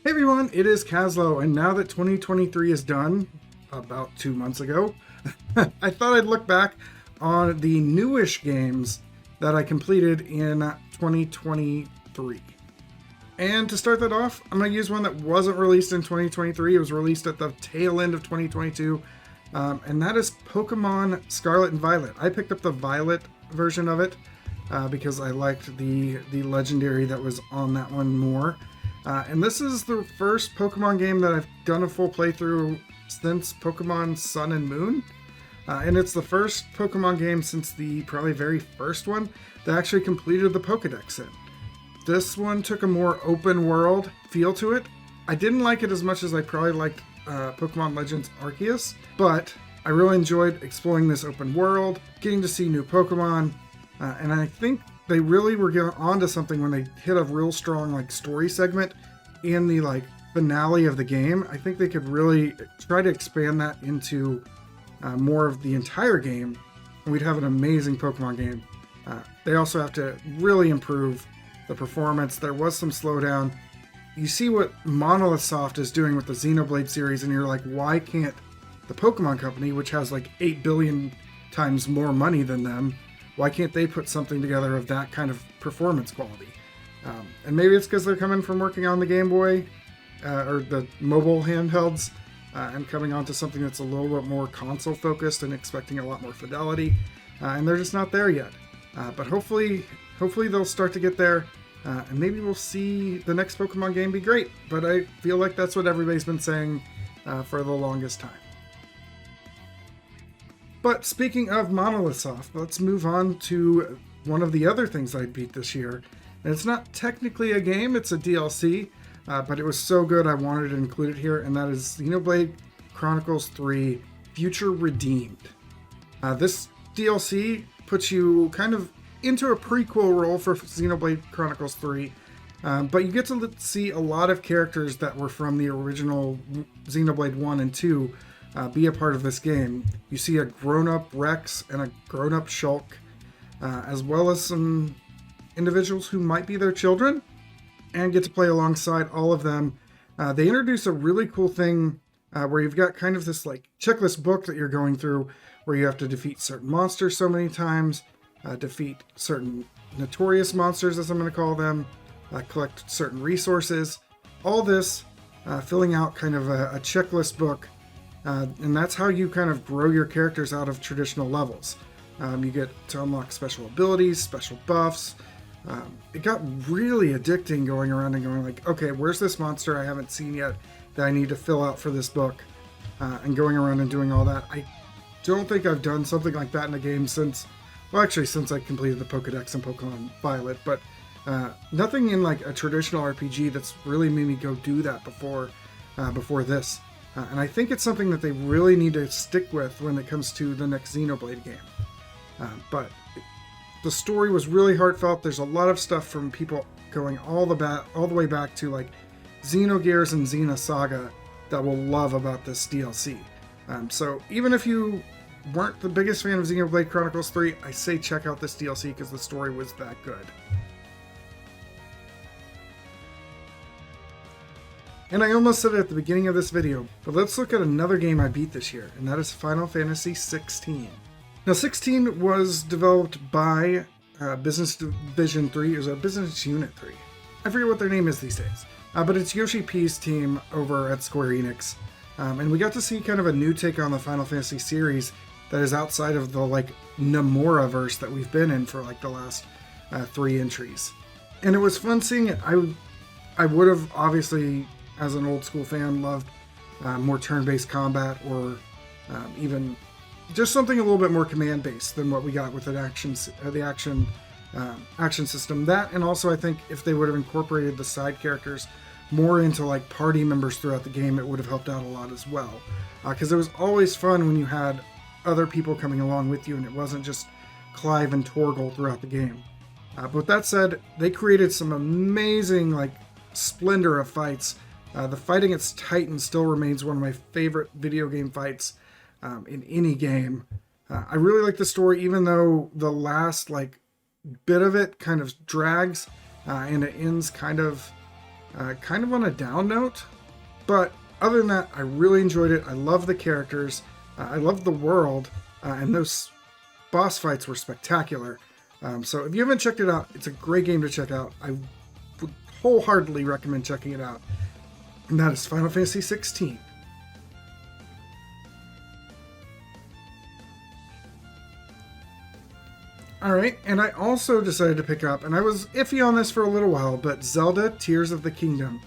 Hey everyone, it is Caslow, and now that 2023 is done, about 2 months ago, I thought I'd look back on the newish games that I completed in 2023. And to start that off, I'm going to use one that wasn't released in 2023. It was released at the tail end of 2022, and that is Pokemon Scarlet and Violet. I picked up the Violet version of it because I liked the legendary that was on that one more. And this is the first Pokemon game that I've done a full playthrough since Pokemon Sun and Moon. And it's the first Pokemon game since the probably very first one that actually completed the Pokedex in. This one took a more open world feel to it. I didn't like it as much as I probably liked Pokemon Legends Arceus, but I really enjoyed exploring this open world, getting to see new Pokemon, and I think they really were getting onto something when they hit a real strong story segment in the finale of the game. I think they could really try to expand that into more of the entire game, and we'd have an amazing Pokemon game. They also have to really improve the performance. There was some slowdown. You see what Monolith Soft is doing with the Xenoblade series, and you're like, why can't the Pokemon Company, which has 8 billion times more money than them, why can't they put something together of that kind of performance quality? And maybe it's because they're coming from working on the Game Boy or the mobile handhelds and coming onto something that's a little bit more console focused and expecting a lot more fidelity. And they're just not there yet. But hopefully they'll start to get there. And maybe we'll see the next Pokemon game be great. But I feel like that's what everybody's been saying for the longest time. But speaking of Monolith Soft, let's move on to one of the other things I beat this year. And it's not technically a game, it's a DLC, but it was so good I wanted to include it here, and that is Xenoblade Chronicles 3 Future Redeemed. This DLC puts you kind of into a prequel role for Xenoblade Chronicles 3, but you get to see a lot of characters that were from the original Xenoblade 1 and 2 be a part of this game. You see a grown-up Rex and a grown-up Shulk, as well as some individuals who might be their children, and get to play alongside all of them. They introduce a really cool thing where you've got kind of this checklist book that you're going through, where you have to defeat certain monsters so many times, defeat certain notorious monsters, as I'm going to call them, collect certain resources. All this filling out kind of a checklist book. And that's how you kind of grow your characters out of traditional levels. You get to unlock special abilities, special buffs. It got really addicting going around and going okay, where's this monster I haven't seen yet that I need to fill out for this book? And going around and doing all that. I don't think I've done something like that in a game since I completed the Pokedex and Pokemon Violet, but nothing in a traditional RPG that's really made me go do that before this. And I think it's something that they really need to stick with when it comes to the next Xenoblade game. But the story was really heartfelt. There's a lot of stuff from people going all the way back to Xenogears and Xenosaga that will love about this DLC. So even if you weren't the biggest fan of Xenoblade Chronicles 3, I say check out this DLC because the story was that good. And I almost said it at the beginning of this video, but let's look at another game I beat this year, and that is Final Fantasy XVI. Now, 16 was developed by Business Division 3, or Business Unit 3. I forget what their name is these days, but it's Yoshi P's team over at Square-Enix. And we got to see kind of a new take on the Final Fantasy series that is outside of the Nomura-verse that we've been in for the last 3 entries. And it was fun seeing it. I would have obviously, as an old school fan, loved more turn-based combat, or even just something a little bit more command-based than what we got with the action system. That, and also I think if they would have incorporated the side characters more into party members throughout the game, it would have helped out a lot as well. Because it was always fun when you had other people coming along with you, and it wasn't just Clive and Torgal throughout the game. But with that said, they created some amazing splendor of fights. The fight against Titan still remains one of my favorite video game fights in any game. I really like the story, even though the last bit of it kind of drags and it ends kind of kind of on a down note. But other than that, I really enjoyed it. I love the characters. I love the world. And those boss fights were spectacular. So if you haven't checked it out, it's a great game to check out. I would wholeheartedly recommend checking it out. And that is Final Fantasy 16. Alright, and I also decided to pick up, and I was iffy on this for a little while, but Zelda Tears of the Kingdom.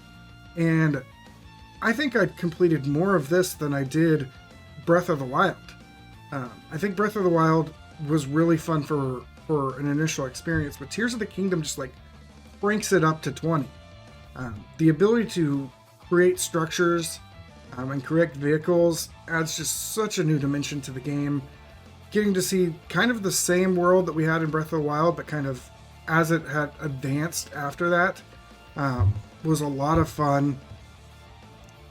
And I think I completed more of this than I did Breath of the Wild. I think Breath of the Wild was really fun for an initial experience, but Tears of the Kingdom just like cranks it up to 20. The ability to create structures and correct vehicles adds just such a new dimension to the game. Getting to see kind of the same world that we had in Breath of the Wild, but kind of as it had advanced after that, was a lot of fun.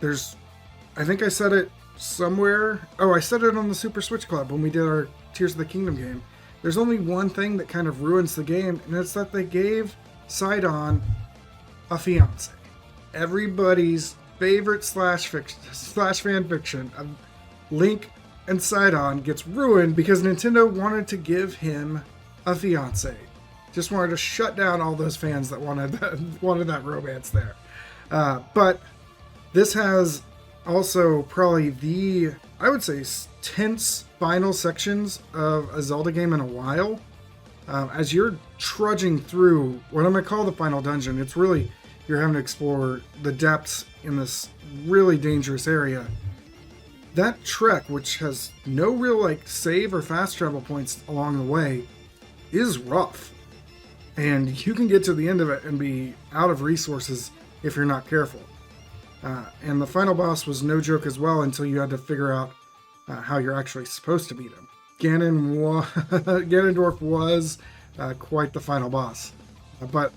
I think I said it somewhere. Oh, I said it on the Super Switch Club when we did our Tears of the Kingdom game. There's only one thing that kind of ruins the game, and it's that they gave Sidon a fiance. Everybody's favorite slash fan fiction of Link and Sidon gets ruined because Nintendo wanted to give him a fiance. Just wanted to shut down all those fans that wanted that romance there. But this has also probably the, I would say, tense final sections of a Zelda game in a while. As you're trudging through what I'm going to call the final dungeon, it's really, you're having to explore the depths in this really dangerous area. That trek, which has no real like save or fast travel points along the way, is rough. And you can get to the end of it and be out of resources if you're not careful. And the final boss was no joke as well until you had to figure out how you're actually supposed to beat him. Ganondorf was quite the final boss. But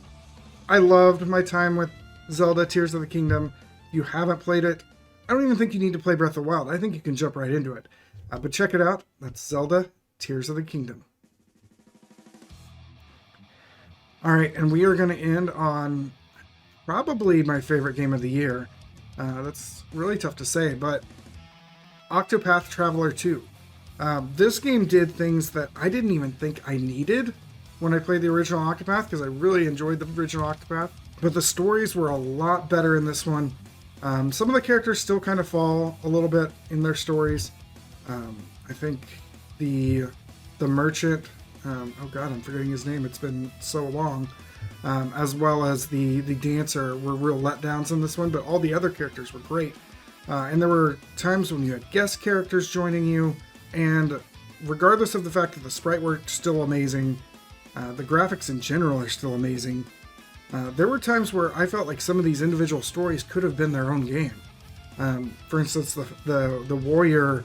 I loved my time with Zelda Tears of the Kingdom. If you haven't played it, I don't even think you need to play Breath of the Wild. I think you can jump right into it. But check it out. That's Zelda Tears of the Kingdom. Alright, and we are going to end on probably my favorite game of the year. That's really tough to say, but Octopath Traveler 2. This game did things that I didn't even think I needed when I played the original Octopath, because I really enjoyed the original Octopath. But the stories were a lot better in this one. Some of the characters still kind of fall a little bit in their stories. I think the merchant, oh god, I'm forgetting his name, it's been so long, as well as the dancer were real letdowns in this one, but all the other characters were great. And there were times when you had guest characters joining you, and regardless of the fact that the sprite work still amazing, the graphics in general are still amazing. There were times where I felt like some of these individual stories could have been their own game. For instance, the warrior,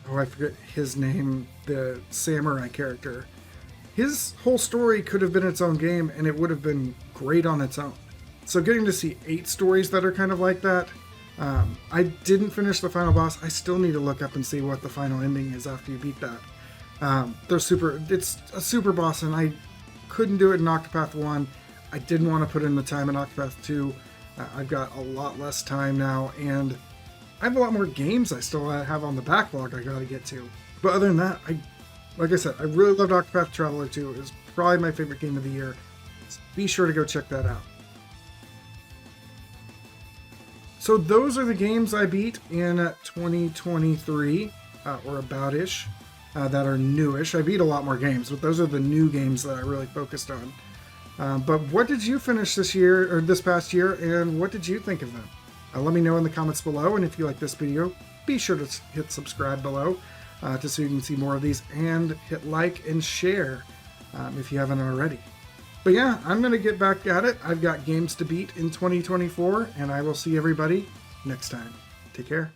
oh I forget his name, the samurai character, his whole story could have been its own game and it would have been great on its own. So getting to see 8 stories that are kind of like that, I didn't finish the final boss. I still need to look up and see what the final ending is after you beat that. It's a super boss, and I couldn't do it in Octopath 1. I didn't want to put in the time in Octopath 2. I've got a lot less time now, and I have a lot more games I still have on the backlog I gotta get to. But other than that, like I said, I really loved Octopath Traveler 2. It was probably my favorite game of the year. So be sure to go check that out. So those are the games I beat in 2023, or about-ish, that are newish. I beat a lot more games, but those are the new games that I really focused on. But what did you finish this year, or this past year, and what did you think of them? Let me know in the comments below, and if you like this video, be sure to hit subscribe below, so you can see more of these, and hit like and share if you haven't already. But yeah, I'm going to get back at it. I've got games to beat in 2024, and I will see everybody next time. Take care.